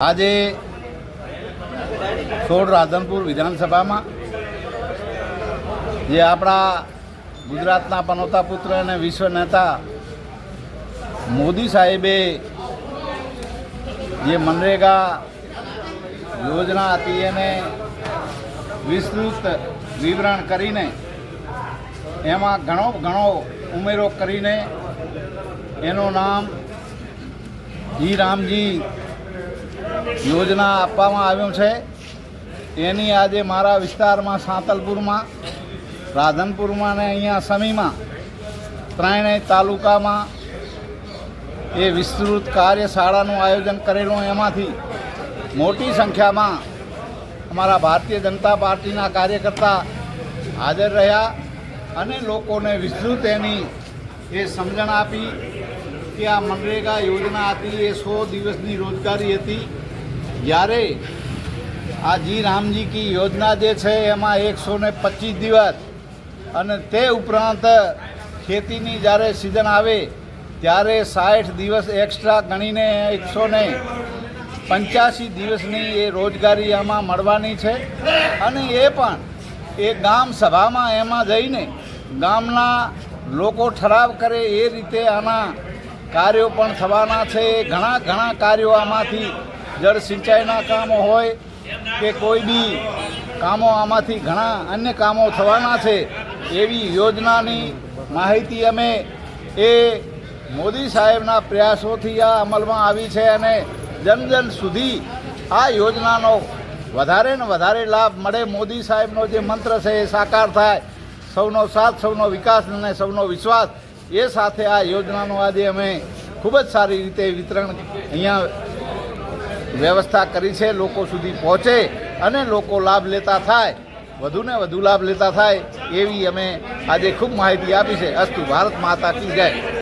આજે સોળ રાધનપુર વિધાનસભામાં જે આપણા ગુજરાતના પનોતા પુત્ર અને વિશ્વ નેતા મોદી સાહેબે જે મનરેગા યોજના હતી એને વિસ્તૃત વિવરણ કરીને એમાં ઘણો ઉમેરો કરીને એનું નામ જી રામજી યોજના આપવામાં આવ્યું છે। એની આજે મારા વિસ્તારમાં સાંતલપુરમાં, રાધનપુરમાં અને અહીંયા સમીમાં ત્રણેય તાલુકામાં એ વિસ્તૃત કાર્યશાળાનું આયોજન કરેલું। એમાંથી મોટી સંખ્યામાં અમારા ભારતીય જનતા પાર્ટીના કાર્યકર્તા હાજર રહ્યા અને લોકોને વિસ્તૃત એની એ સમજણ આપી કે આ મનરેગા યોજના હતી એ 100 દિવસની રોજગારી હતી। જ્યારે આ જી રામજી કી યોજના જે છે એમાં 125 દિવસ અને તે ઉપરાંત ખેતીની જ્યારે સિઝન આવે ત્યારે 60 દિવસ એક્સ્ટ્રા ગણીને 185 દિવસની એ રોજગારી આમાં મળવાની છે। અને એ પણ એ ગામ સભામાં એમાં જઈને ગામના લોકો ઠરાવ કરે એ રીતે આના કાર્યો પણ થવાના છે। ઘણા કાર્યો આમાંથી જળ સિંચાઈના કામો હોય કે કોઈ બી કામો આમાંથી ઘણા અન્ય કામો થવાના છે। એવી યોજનાની માહિતી અમે એ મોદી સાહેબના પ્રયાસોથી આ અમલમાં આવી છે અને જન સુધી આ યોજનાનો વધારે ને વધારે લાભ મળે, મોદી સાહેબનો જે મંત્ર છે એ સાકાર થાય, સૌનો સાથ, સૌનો વિકાસ અને સૌનો વિશ્વાસ, એ સાથે આ યોજનાનું આજે અમે ખૂબ જ સારી રીતે વિતરણ અહીંયા વ્યવસ્થા કરી છે। લોકો સુધી પહોંચે અને લોકો લાભ લેતા થાય, વધુને વધુ લાભ લેતા થાય એવી અમે આજે ખૂબ માહિતી આપી છે। અસ્તુ ભારત માતા કી જય।